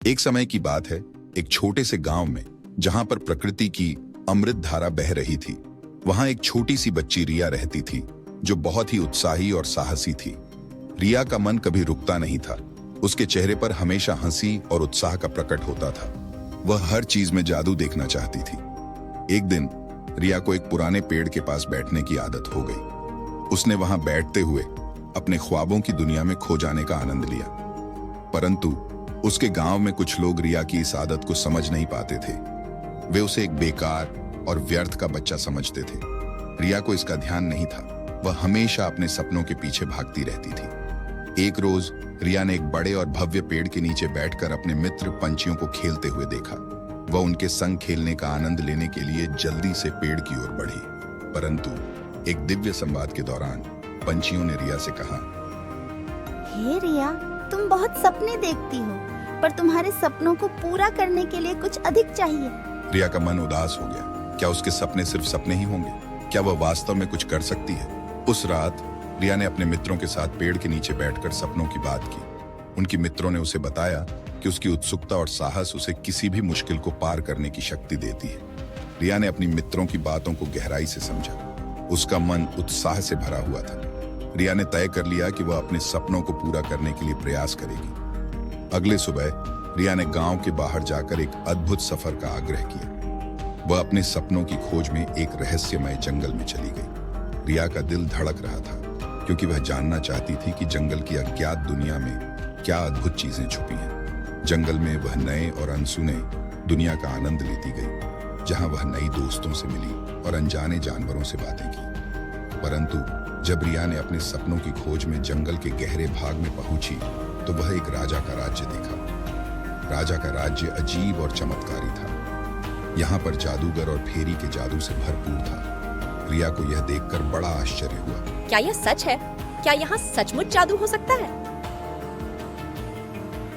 एक समय की बात है, एक छोटे से गांव में, जहां पर प्रकृति की अमृत धारा बह रही थी, वहां एक छोटी सी बच्ची रिया रहती थी, जो बहुत ही उत्साही और साहसी थी। रिया का मन कभी रुकता नहीं था। उसके चेहरे पर हमेशा हंसी और उत्साह का प्रकट होता था। वह हर चीज में जादू देखना चाहती थी। एक दिन रिया को एक पुराने पेड़ के पास बैठने की आदत हो गई। उसने वहां बैठते हुए अपने ख्वाबों की दुनिया में खो जाने का आनंद लिया। परंतु उसके गांव में कुछ लोग रिया की इस आदत को समझ नहीं पाते थे। वे उसे एक बेकार और व्यर्थ का बच्चा समझते थे। रिया को इसका ध्यान नहीं था। वह हमेशा अपने सपनों के पीछे भागती रहती थी। एक रोज रिया ने एक बड़े और भव्य पेड़ के नीचे बैठकर अपने मित्र पंछियों को खेलते हुए देखा। वह उनके संग खेलने का आनंद लेने के लिए जल्दी से पेड़ की ओर बढ़ी। परंतु एक दिव्य संवाद के दौरान पंछियों ने रिया से कहा, हे रिया, तुम बहुत सपने देखती हो, पर तुम्हारे सपनों को पूरा करने के लिए कुछ अधिक चाहिए। रिया का मन उदास हो गया। क्या उसके सपने सिर्फ सपने ही होंगे? क्या वह वास्तव में कुछ कर सकती है? उस रात रिया ने अपने मित्रों के साथ पेड़ के नीचे बैठकर सपनों की बात की। उनके मित्रों ने उसे बताया कि उसकी उत्सुकता और साहस उसे किसी भी मुश्किल को पार करने की शक्ति देती है। रिया ने अपनी मित्रों की बातों को गहराई से समझा। उसका मन उत्साह से भरा हुआ था। रिया ने तय कर लिया कि वह अपने सपनों को पूरा करने के लिए प्रयास करेगी। अगले सुबह रिया ने गांव के बाहर जाकर एक अद्भुत सफर का आग्रह किया। वह अपने सपनों की खोज में एक रहस्यमय जंगल में चली गई। रिया का दिल धड़क रहा था, क्योंकि वह जानना चाहती थी कि जंगल की अज्ञात दुनिया में क्या अद्भुत चीजें छुपी हैं। जंगल में वह नए और अनसुने दुनिया का आनंद लेती गई, जहां वह नई दोस्तों से मिली और अनजाने जानवरों से बातें की। परंतु जब रिया ने अपने सपनों की खोज में जंगल के गहरे भाग में पहुंची, तो वह एक राजा का राज्य देखा। राजा का राज्य अजीब और चमत्कारी था। यहाँ पर जादूगर और फेरी के जादू से भरपूर था। रिया को यह देखकर बड़ा आश्चर्य हुआ। क्या यह सच है? क्या यहाँ सचमुच जादू हो सकता है?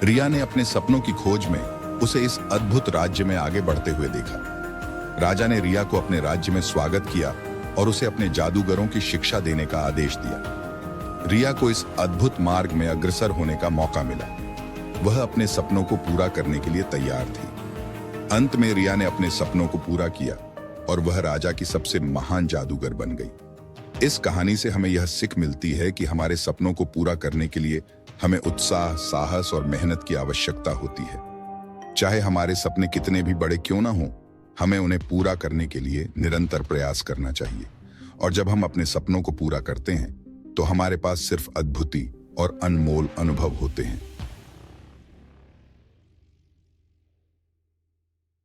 रिया ने अपने सपनों की खोज में उसे इस अद्भुत राज्य में आगे बढ़ते हुए देखा। राजा ने रिया को अपने राज्य में स्वागत किया और उसे अपने जादूगरों की शिक्षा देने का आदेश दिया। रिया को इस अद्भुत मार्ग में अग्रसर होने का मौका मिला। वह अपने सपनों को पूरा करने के लिए तैयार थी। अंत में रिया ने अपने सपनों को पूरा किया और वह राजा की सबसे महान जादूगर बन गई। इस कहानी से हमें यह सीख मिलती है कि हमारे सपनों को पूरा करने के लिए हमें उत्साह, साहस और मेहनत की आवश्यकता होती है। चाहे हमारे सपने कितने भी बड़े क्यों ना हों, हमें उन्हें पूरा करने के लिए निरंतर प्रयास करना चाहिए। और जब हम अपने सपनों को पूरा करते हैं, तो हमारे पास सिर्फ अद्भुति और अनमोल अनुभव होते हैं।